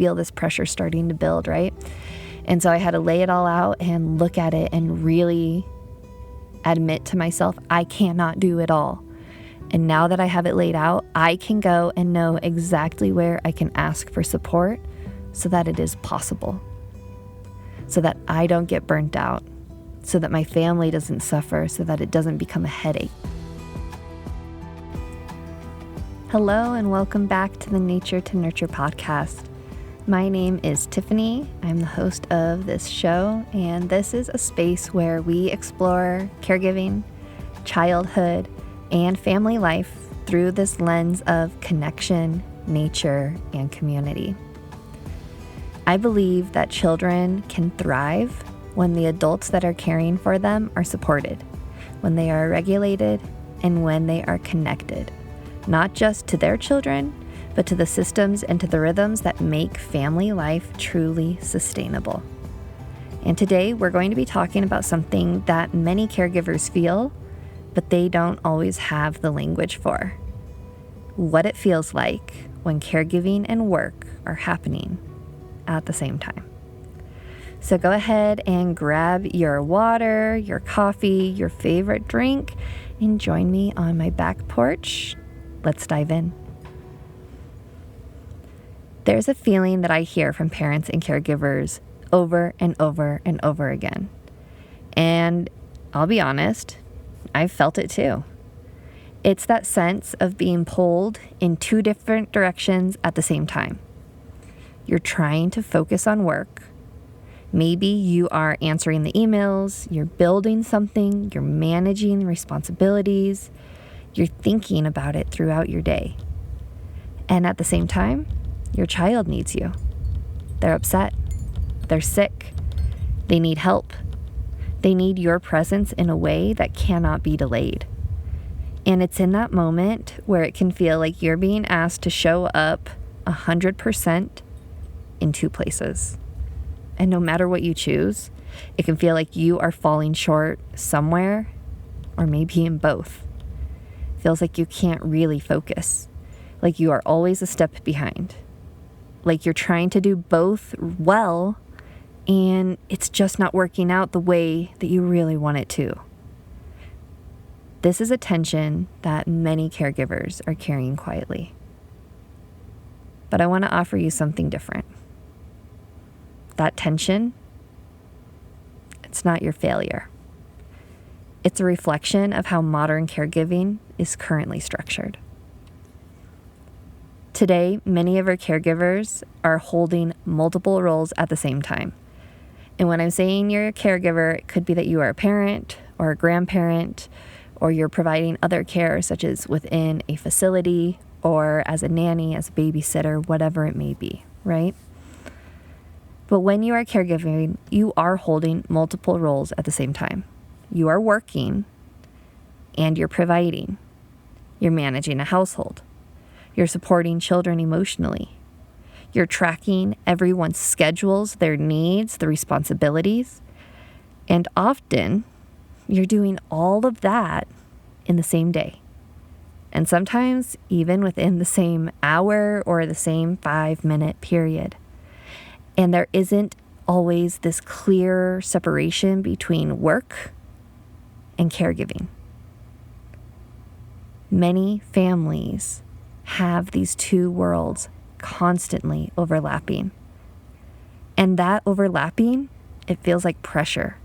feel this pressure starting to build, right? And so I had to lay it all out and look at it and really admit to myself, I cannot do it all. And now that I have it laid out, I can go and know exactly where I can ask for support so that it is possible, so that I don't get burnt out, so that my family doesn't suffer, so that it doesn't become a headache. Hello and welcome back to the Nature to Nurture podcast. My name is Tiffany. I'm the host of this show, and this is a space where we explore caregiving, childhood, and family life through this lens of connection, nature, and community. I believe that children can thrive when the adults that are caring for them are supported, when they are regulated, and when they are connected, not just to their children, but to the systems and to the rhythms that make family life truly sustainable. And today we're going to be talking about something that many caregivers feel, but they don't always have the language for. What it feels like when caregiving and work are happening at the same time. So go ahead and grab your water, your coffee, your favorite drink, and join me on my back porch. Let's dive in. There's a feeling that I hear from parents and caregivers over and over and over again. And I'll be honest, I've felt it too. It's that sense of being pulled in two different directions at the same time. You're trying to focus on work. Maybe you are answering the emails, you're building something, you're managing responsibilities, you're thinking about it throughout your day. And at the same time, your child needs you. They're upset, they're sick, they need help. They need your presence in a way that cannot be delayed. And it's in that moment where it can feel like you're being asked to show up 100% in two places. And no matter what you choose, it can feel like you are falling short somewhere, or maybe in both. It feels like you can't really focus, like you are always a step behind, like you're trying to do both well, and it's just not working out the way that you really want it to. This is a tension that many caregivers are carrying quietly. But I want to offer you something different. That tension, it's not your failure. It's a reflection of how modern caregiving is currently structured. Today, many of our caregivers are holding multiple roles at the same time. And when I'm saying you're a caregiver, it could be that you are a parent or a grandparent, or you're providing other care, such as within a facility or as a nanny, as a babysitter, whatever it may be, right? But when you are caregiving, you are holding multiple roles at the same time. You are working and you're providing. You're managing a household. You're supporting children emotionally. You're tracking everyone's schedules, their needs, the responsibilities. And often, you're doing all of that in the same day. And sometimes even within the same hour or the same 5-minute period. And there isn't always this clear separation between work and caregiving. Many families have these two worlds constantly overlapping. And that overlapping, it feels like pressure.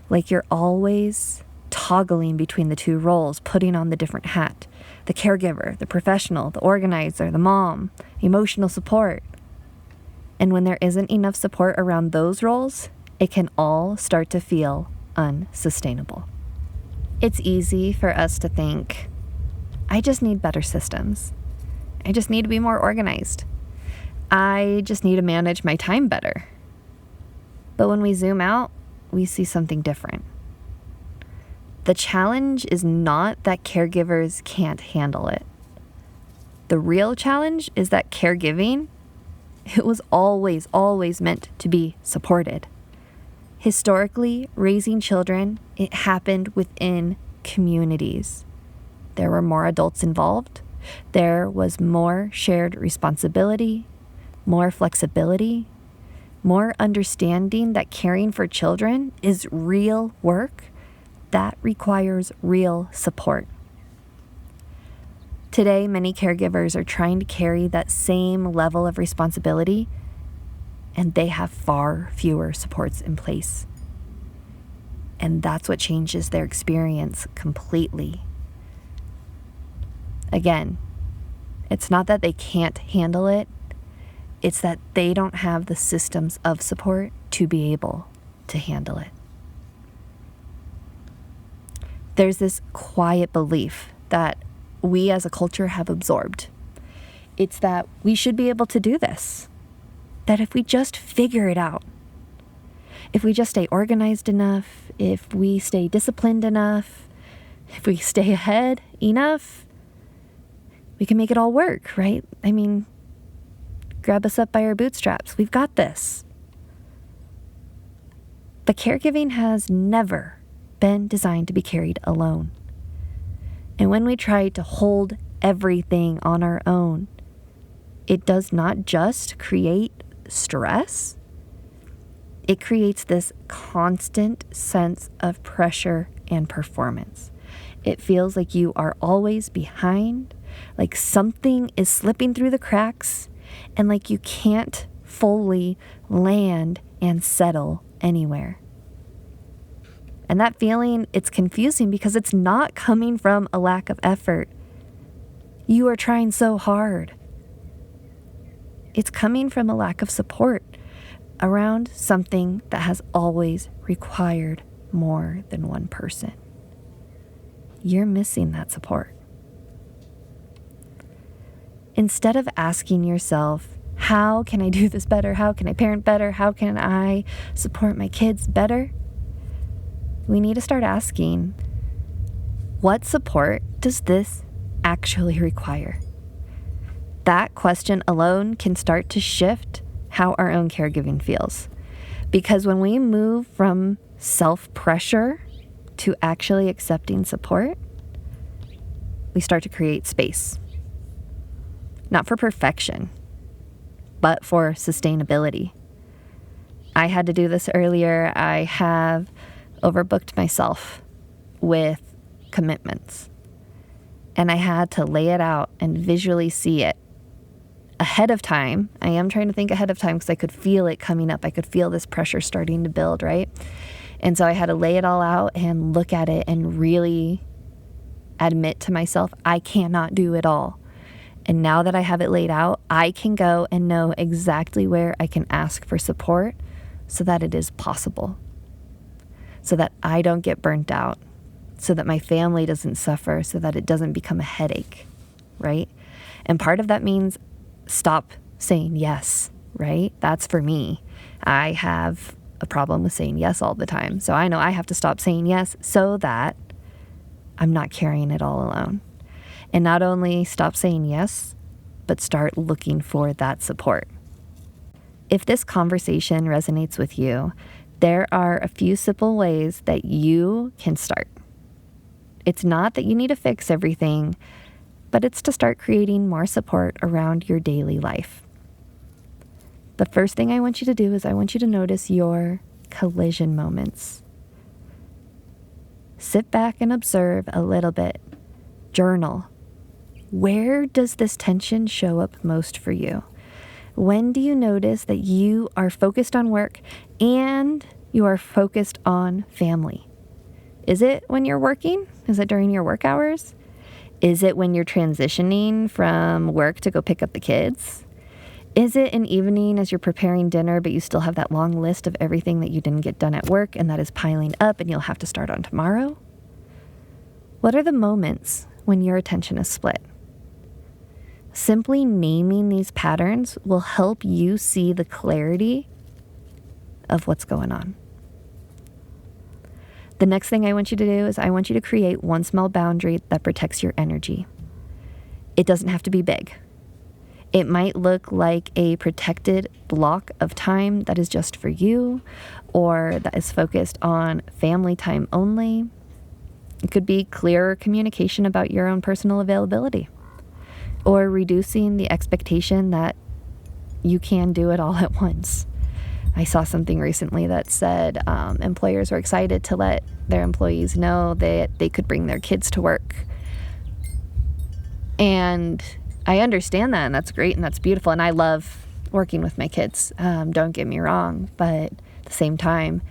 Like you're always toggling between the two roles, putting on the different hat. The caregiver, the professional, the organizer, the mom, emotional support. And when there isn't enough support around those roles, it can all start to feel unsustainable. It's easy for us to think, I just need better systems. I just need to be more organized. I just need to manage my time better. But when we zoom out, we see something different. The challenge is not that caregivers can't handle it. The real challenge is that caregiving, it was always meant to be supported. Historically, raising children, it happened within communities. There were more adults involved. There was more shared responsibility. more flexibility, more understanding that caring for children is real work that requires real support. Today, many caregivers are trying to carry that same level of responsibility, and they have far fewer supports in place. And that's what changes their experience completely. Again, it's not that they can't handle it, it's that they don't have the systems of support to be able to handle it. There's this quiet belief that we as a culture have absorbed. It's that we should be able to do this. That if we just figure it out, if we just stay organized enough, if we stay disciplined enough, if we stay ahead enough, we can make it all work, right? I mean, grab us up by our bootstraps. We've got this. But caregiving has never been designed to be carried alone. And when we try to hold everything on our own, it does not just create stress, it creates this constant sense of pressure and performance. It feels like you are always behind, like something is slipping through the cracks, and like you can't fully land and settle anywhere. And that feeling, it's confusing because it's not coming from a lack of effort. You are trying so hard. It's coming from a lack of support around something that has always required more than one person. You're missing that support. Instead of asking yourself, how can I do this better? How can I parent better? How can I support my kids better? We need to start asking, what support does this actually require? That question alone can start to shift how our own caregiving feels. Because when we move from self-pressure to actually accepting support, we start to create space. Not for perfection, but for sustainability. I had to do this earlier. I have overbooked myself with commitments. And I had to lay it out and visually see it ahead of time. I am trying to think ahead of time because I could feel it coming up. I could feel this pressure starting to build, right? And so I had to lay it all out and look at it and really admit to myself, I cannot do it all. And now that I have it laid out, I can go and know exactly where I can ask for support so that it is possible. So that I don't get burnt out, so that my family doesn't suffer, so that it doesn't become a headache, right? And part of that means stop saying yes, right? That's for me. I have a problem with saying yes all the time. So I know I have to stop saying yes so that I'm not carrying it all alone. And not only stop saying yes, but start looking for that support. If this conversation resonates with you, there are a few simple ways that you can start. It's not that you need to fix everything, but it's to start creating more support around your daily life. The first thing I want you to do is I want you to notice your collision moments. Sit back and observe a little bit. Journal. Where does this tension show up most for you? When do you notice that you are focused on work and you are focused on family? Is it when you're working? Is it during your work hours? Is it when you're transitioning from work to go pick up the kids? Is it an evening as you're preparing dinner, but you still have that long list of everything that you didn't get done at work and that is piling up and you'll have to start on tomorrow? What are the moments when your attention is split? Simply naming these patterns will help you see the clarity of what's going on. The next thing I want you to do is I want you to create one small boundary that protects your energy. It doesn't have to be big. It might look like a protected block of time that is just for you, or that is focused on family time only. It could be clearer communication about your own personal availability, or reducing the expectation that you can do it all at once. I saw something recently that said employers were excited to let their employees know that they could bring their kids to work. And I understand that, and that's great, and that's beautiful, and I love working with my kids. Don't get me wrong, but at the same time,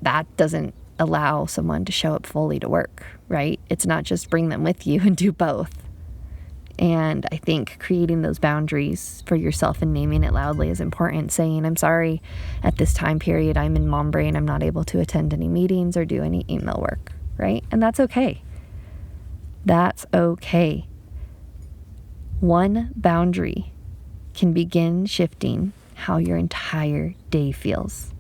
that doesn't allow someone to show up fully to work, right? It's not just bring them with you and do both. And I think creating those boundaries for yourself and naming it loudly is important. Saying, I'm sorry, at this time period, I'm in mom brain. I'm not able to attend any meetings or do any email work, right? And that's okay. That's okay. One boundary can begin shifting how your entire day feels.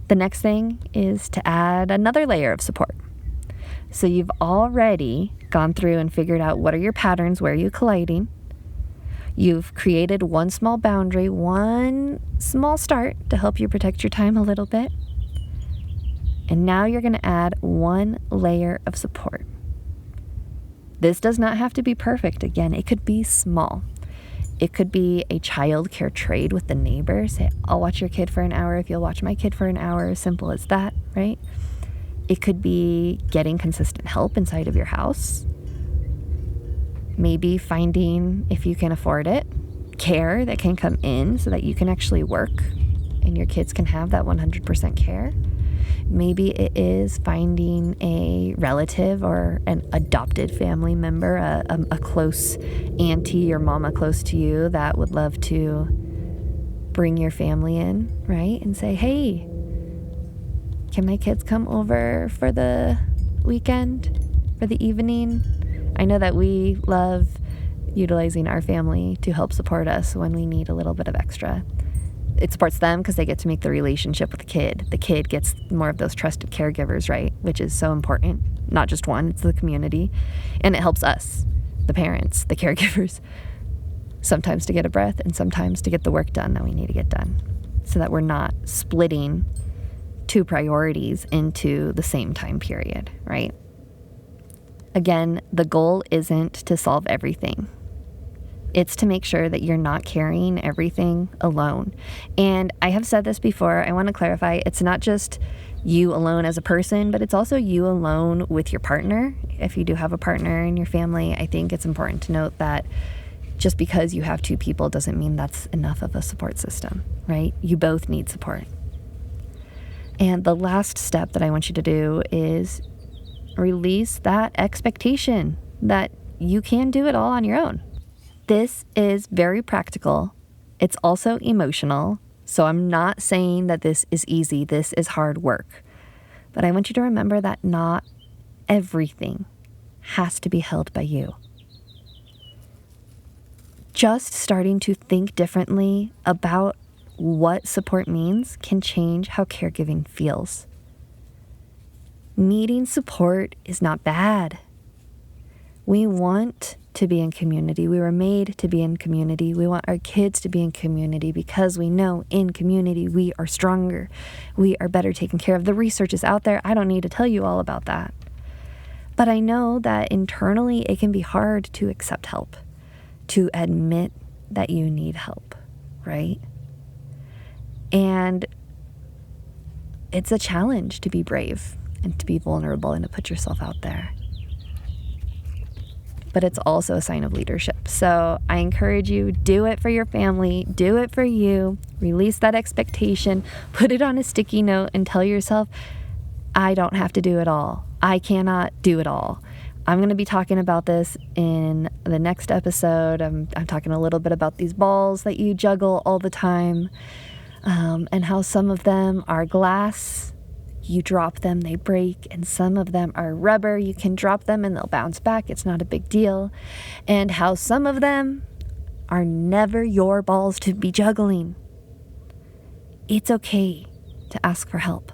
The next thing is to add another layer of support. So you've already gone through and figured out what are your patterns, where are you colliding. You've created one small boundary, one small start to help you protect your time a little bit. And now you're going to add one layer of support. This does not have to be perfect. Again, it could be small. It could be a childcare trade with the neighbor. Say, I'll watch your kid for an hour if you'll watch my kid for an hour. As simple as that, right? It could be getting consistent help inside of your house. Maybe finding, if you can afford it, care that can come in so that you can actually work and your kids can have that 100% care. Maybe it is finding a relative or an adopted family member, a close auntie or mama close to you that would love to bring your family in, right? And say, hey, can my kids come over for the weekend, for the evening? I know that we love utilizing our family to help support us when we need a little bit of extra. It supports them because they get to make the relationship with the kid. The kid gets more of those trusted caregivers, right? Which is so important. Not just one, it's the community. And it helps us, the parents, the caregivers, sometimes to get a breath and sometimes to get the work done that we need to get done so that we're not splitting two priorities into the same time period, right? Again, the goal isn't to solve everything. It's to make sure that you're not carrying everything alone. And I have said this before, I want to clarify, it's not just you alone as a person, but it's also you alone with your partner. If you do have a partner in your family, I think it's important to note that just because you have two people doesn't mean that's enough of a support system, right? You both need support. And the last step that I want you to do is release that expectation that you can do it all on your own. This is very practical. It's also emotional. So I'm not saying that this is easy. This is hard work. But I want you to remember that not everything has to be held by you. Just starting to think differently about what support means can change how caregiving feels. Needing support is not bad. We want to be in community. We were made to be in community. We want our kids to be in community because we know in community we are stronger. We are better taken care of. The research is out there. I don't need to tell you all about that. But I know that internally it can be hard to accept help, to admit that you need help, right? And it's a challenge to be brave and to be vulnerable and to put yourself out there. But it's also a sign of leadership. So I encourage you, do it for your family, do it for you, release that expectation, put it on a sticky note and tell yourself, I don't have to do it all. I cannot do it all. I'm going to be talking about this in the next episode. I'm talking a little bit about these balls that you juggle all the time, and how some of them are glass. You drop them, they break, and some of them are rubber. You can drop them and they'll bounce back. It's not a big deal. And how some of them are never your balls to be juggling. It's okay to ask for help.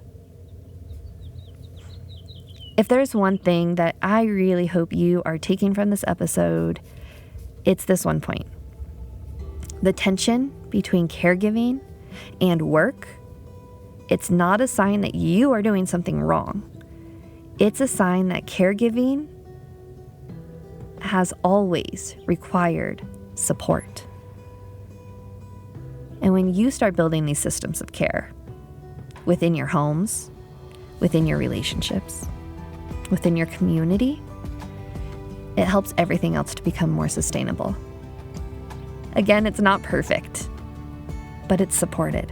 If there's one thing that I really hope you are taking from this episode, it's this one point. The tension between caregiving and work, it's not a sign that you are doing something wrong. It's a sign that caregiving has always required support. And when you start building these systems of care within your homes, within your relationships, within your community, it helps everything else to become more sustainable. Again, it's not perfect, but it's supported.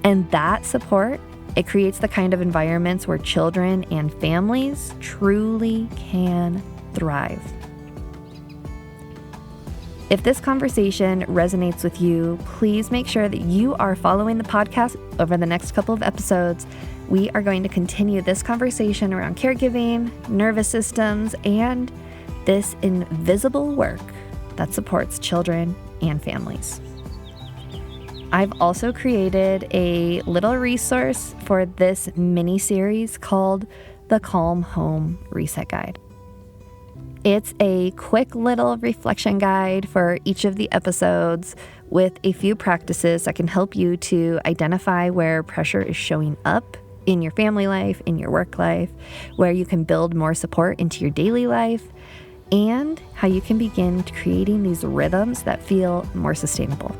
And that support, it creates the kind of environments where children and families truly can thrive. If this conversation resonates with you, please make sure that you are following the podcast over the next couple of episodes. We are going to continue this conversation around caregiving, nervous systems, and this invisible work that supports children and families. I've also created a little resource for this mini-series called the Calm Home Reset Guide. It's a quick little reflection guide for each of the episodes with a few practices that can help you to identify where pressure is showing up in your family life, in your work life, where you can build more support into your daily life, and how you can begin creating these rhythms that feel more sustainable.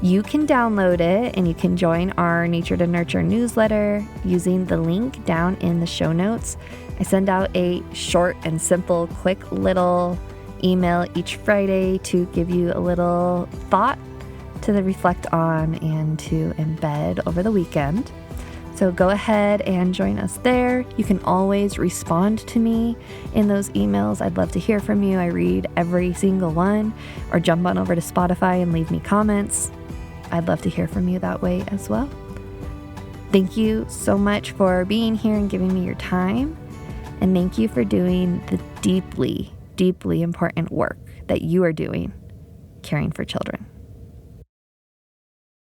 You can download it and you can join our Nature to Nurture newsletter using the link down in the show notes. I send out a short and simple, quick little email each Friday to give you a little thought to reflect on and to embed over the weekend. So go ahead and join us there. You can always respond to me in those emails. I'd love to hear from you. I read every single one, or jump on over to Spotify and leave me comments. I'd love to hear from you that way as well. Thank you so much for being here and giving me your time. And thank you for doing the deeply, deeply important work that you are doing, caring for children.